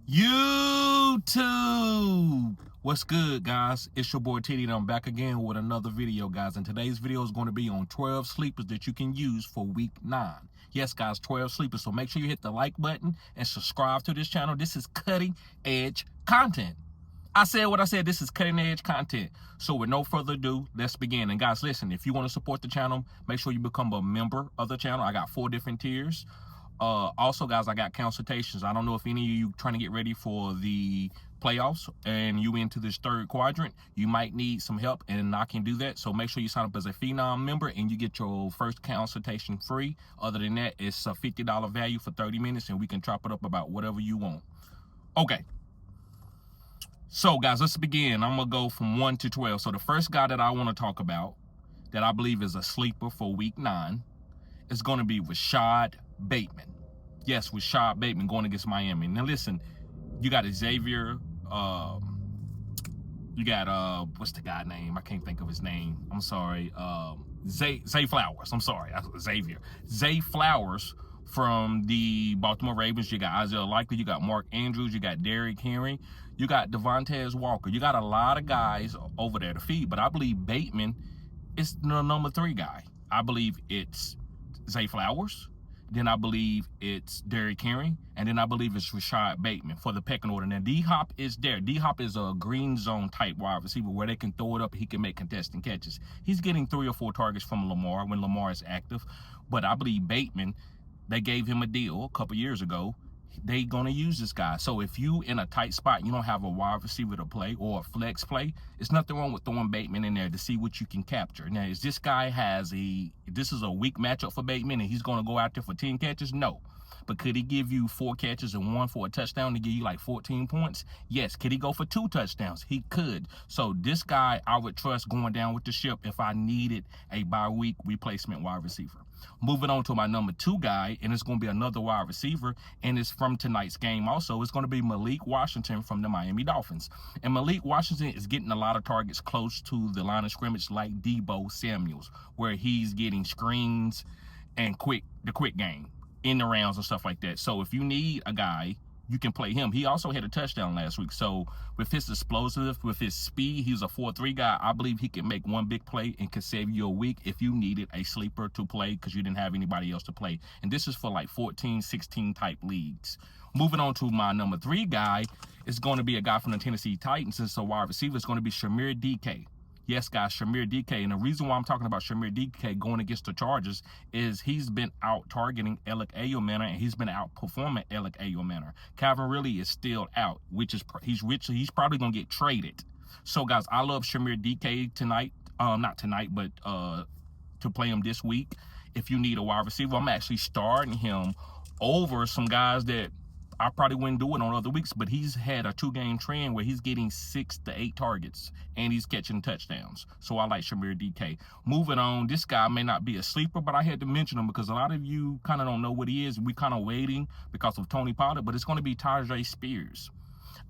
YouTube, what's good, guys? It's your boy Teddy and I'm back again with another video, guys. And today's video is going to be on 12 sleepers that you can use for week 9. Yes, guys, 12 sleepers. So make sure you hit the like button and subscribe to this channel. This is cutting edge content. I said what I said. This is cutting edge content. So with no further ado, let's begin. And guys, listen, if you want to support the channel, make sure you become a member of the channel. I got 4 different tiers. Also, guys, I got consultations. I don't know if any of you trying to get ready for the playoffs and you into this third quadrant, you might need some help, and I can do that. So make sure you sign up as a Phenom member and you get your first consultation free. Other than that, it's a $50 value for 30 minutes and we can chop it up about whatever you want. Okay. So, guys, let's begin. I'm going to go from 1 to 12. So the first guy that I want to talk about that I believe is a sleeper for week 9 is going to be Rashod Bateman. Yes, Rashod Bateman going against Miami. Now, listen, you got Xavier. You got, what's the guy name? I can't think of his name. I'm sorry. Zay Flowers. I'm sorry. Xavier. Zay Flowers from the Baltimore Ravens. You got Isaiah Likely. You got Mark Andrews. You got Derrick Henry. You got Devontae Walker. You got a lot of guys over there to feed, but I believe Bateman is the number 3 guy. I believe it's Zay Flowers. Then I believe it's Derrick Henry. And then I believe it's Rashod Bateman for the pecking order. Now, D-Hop is there. D-Hop is a green zone type wide receiver where they can throw it up. He can make contesting catches. He's getting 3 or 4 targets from Lamar when Lamar is active. But I believe Bateman, they gave him a deal a couple years ago. They gonna use this guy. So if you in a tight spot, you don't have a wide receiver to play or a flex play, it's nothing wrong with throwing Bateman in there to see what you can capture. Now, is this guy this is a weak matchup for Bateman and he's gonna go out there for 10 catches? No. But could he give you 4 catches and 1 for a touchdown to give you like 14 points? Yes. Could he go for 2 touchdowns? He could. So this guy, I would trust going down with the ship if I needed a bye-week replacement wide receiver. Moving on to my number 2 guy, and it's going to be another wide receiver, and it's from tonight's game also. It's going to be Malik Washington from the Miami Dolphins. And Malik Washington is getting a lot of targets close to the line of scrimmage like Deebo Samuels, where he's getting screens and the quick game in the rounds and stuff like that. So if you need a guy, you can play him. He also had a touchdown last week. So with his explosive, with his speed, he's a 4-3 guy. I believe he can make one big play and can save you a week if you needed a sleeper to play because you didn't have anybody else to play. And this is for like 14, 16 type leagues. Moving on to my number 3 guy, it's going to be a guy from the Tennessee Titans. It's a wide receiver. It's going to be Shamir DK. Yes, guys, Shamir DK. And the reason why I'm talking about Shamir DK going against the Chargers is he's been out targeting Alec Ayomanor and he's been outperforming Alec Ayomanor. Calvin Ridley is still out, which is he's probably gonna get traded. So, guys, I love Shamir DK tonight. Not tonight, but to play him this week. If you need a wide receiver, I'm actually starting him over some guys that I probably wouldn't do it on other weeks, but he's had a 2-game trend where he's getting 6 to 8 targets and he's catching touchdowns. So I like Shamir DK. Moving on, this guy may not be a sleeper, but I had to mention him because a lot of you kind of don't know what he is. We kind of waiting because of Tony Pollard, but it's going to be Tyjae Spears.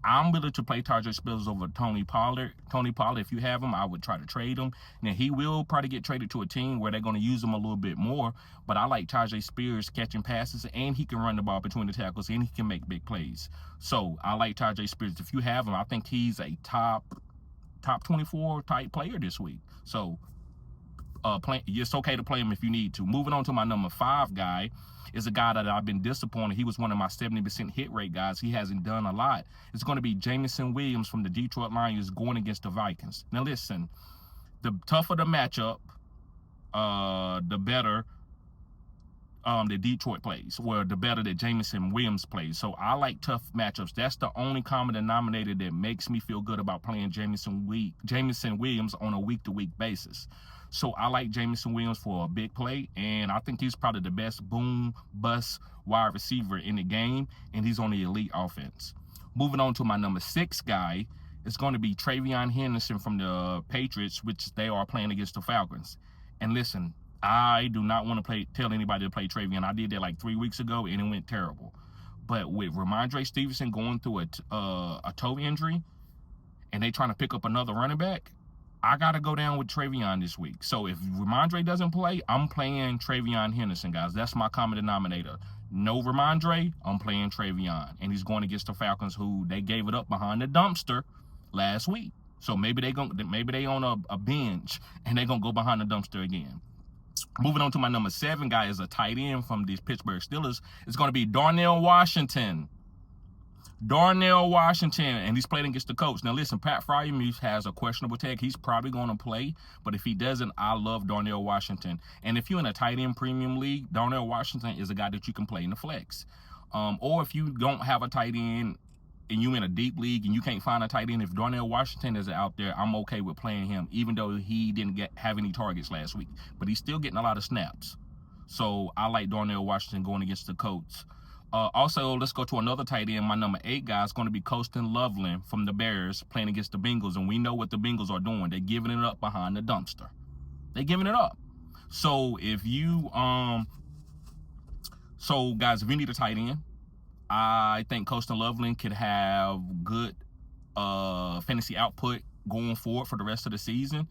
I'm willing to play Tyjae Spears over Tony Pollard. Tony Pollard, if you have him, I would try to trade him. Now, he will probably get traded to a team where they're going to use him a little bit more, but I like Tyjae Spears catching passes, and he can run the ball between the tackles, and he can make big plays. So I like Tyjae Spears. If you have him, I think he's a top 24 type player this week. So it's okay to play him if you need to. Moving on to my number 5 guy is a guy that I've been disappointed. He was one of my 70% hit rate guys. He hasn't done a lot. It's going to be Jameson Williams from the Detroit Lions going against the Vikings. Now, listen, the tougher the matchup, the better the Detroit plays, or the better that Jameson Williams plays. So I like tough matchups. That's the only common denominator that makes me feel good about playing Jameson Williams on a week-to-week basis. So I like Jameson Williams for a big play, and I think he's probably the best boom-bust wide receiver in the game, and he's on the elite offense. Moving on to my number 6 guy, it's going to be Travion Henderson from the Patriots, which they are playing against the Falcons. And listen, I do not want to tell anybody to play Travion. I did that like 3 weeks ago, and it went terrible. But with Ramondre Stevenson going through a toe injury, and they trying to pick up another running back, I got to go down with Travion this week. So if Ramondre doesn't play, I'm playing Travion Henderson, guys. That's my common denominator. No Ramondre, I'm playing Travion. And he's going against the Falcons, who they gave it up behind the dumpster last week. So maybe they on a binge and they're gonna go behind the dumpster again. Moving on to my number 7 guy is a tight end from the Pittsburgh Steelers. It's going to be Darnell Washington. And he's playing against the Colts. Now listen, Pat Freiermuth has a questionable tag. He's probably going to play, but if he doesn't, I love Darnell Washington. And if you're in a tight end premium league, Darnell Washington is a guy that you can play in the flex. Or if you don't have a tight end and you in a deep league and you can't find a tight end, if Darnell Washington is out there, I'm okay with playing him, even though he didn't have any targets last week. But he's still getting a lot of snaps. So I like Darnell Washington going against the Colts. Also, let's go to another tight end. My number 8 guy is going to be Colston Loveland from the Bears playing against the Bengals. And we know what the Bengals are doing. They're giving it up behind the dumpster. They're giving it up. So if you, guys, if you need a tight end, I think Colston Loveland could have good fantasy output going forward for the rest of the season.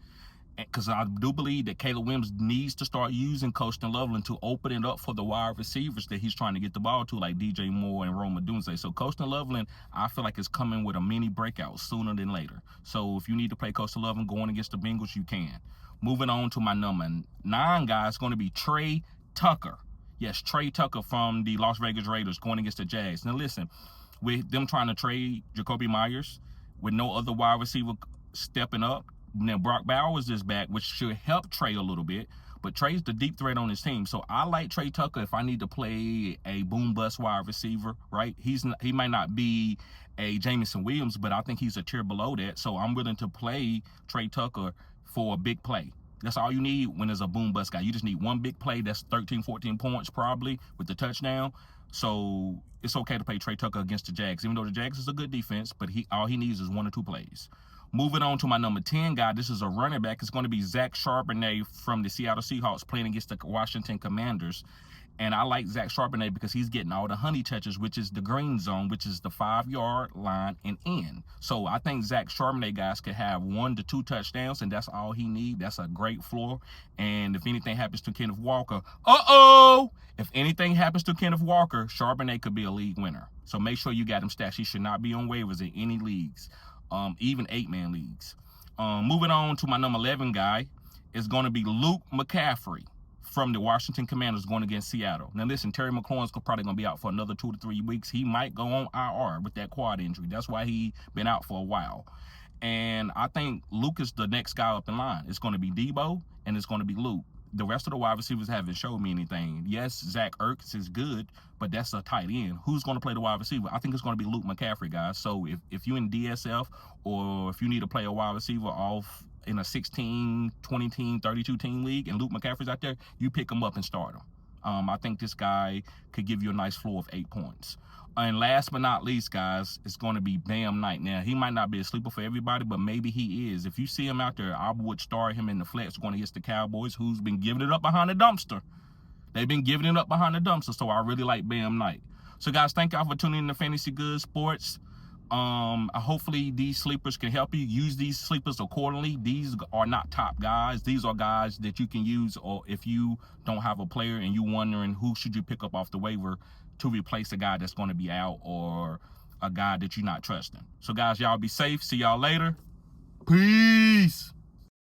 Because I do believe that Caleb Williams needs to start using Colston Loveland to open it up for the wide receivers that he's trying to get the ball to, like DJ Moore and Rome Odunze. So Colston Loveland, I feel like is coming with a mini breakout sooner than later. So if you need to play Colston Loveland going against the Bengals, you can. Moving on to my number 9 guy, it's going to be Trey Tucker. Yes, Trey Tucker from the Las Vegas Raiders going against the Jags. Now listen, with them trying to trade Jacoby Myers, with no other wide receiver stepping up, now Brock Bowers is back, which should help Trey a little bit. But Trey's the deep threat on his team. So I like Trey Tucker if I need to play a boom-bust wide receiver, right? He might not be a Jameson Williams, but I think he's a tier below that. So I'm willing to play Trey Tucker for a big play. That's all you need when there's a boom-bust guy. You just need one big play. That's 13, 14 points probably with the touchdown. So it's okay to play Trey Tucker against the Jags, even though the Jags is a good defense, but all he needs is 1 or 2 plays. Moving on to my number 10 guy, this is a running back. It's going to be Zach Charbonnet from the Seattle Seahawks playing against the Washington Commanders. And I like Zach Charbonnet because he's getting all the honey touches, which is the green zone, which is the 5-yard line and in. So I think Zach Charbonnet, guys, could have 1 to 2 touchdowns, and that's all he needs. That's a great floor. And if anything happens to Kenneth Walker, if anything happens to Kenneth Walker, Charbonnet could be a league winner. So make sure you got him stashed. He should not be on waivers in any leagues, even 8-man leagues. Moving on to my number 11 guy is going to be Luke McCaffrey from the Washington Commanders going against Seattle. Now listen, Terry McLaurin's probably going to be out for another 2 to 3 weeks. He might go on IR with that quad injury. That's why he been out for a while. And I think Luke is the next guy up in line. It's going to be Debo and it's going to be Luke. The rest of the wide receivers haven't showed me anything. Yes, Zach Ertz is good, but that's a tight end. Who's going to play the wide receiver? I think it's going to be Luke McCaffrey, guys. So if you're in DSF or if you need to play a wide receiver off in a 16, 20 team, 32 team league and Luke McCaffrey's out there, you pick him up and start him. I think this guy could give you a nice floor of 8 points. And last but not least, guys, it's going to be Bam Knight. Now, he might not be a sleeper for everybody, but maybe he is. If you see him out there, I would start him in the flex going against the Cowboys, who's been giving it up behind the dumpster. They've been giving it up behind the dumpster, so I really like Bam Knight. So, guys, thank y'all for tuning in to Fantasy Good Sports. Hopefully these sleepers can help you. Use these sleepers accordingly. These are not top guys. These are guys that you can use, or if you don't have a player and you wondering who should you pick up off the waiver to replace a guy that's going to be out or a guy that you're not trusting. So guys, y'all be safe. See y'all later. Peace.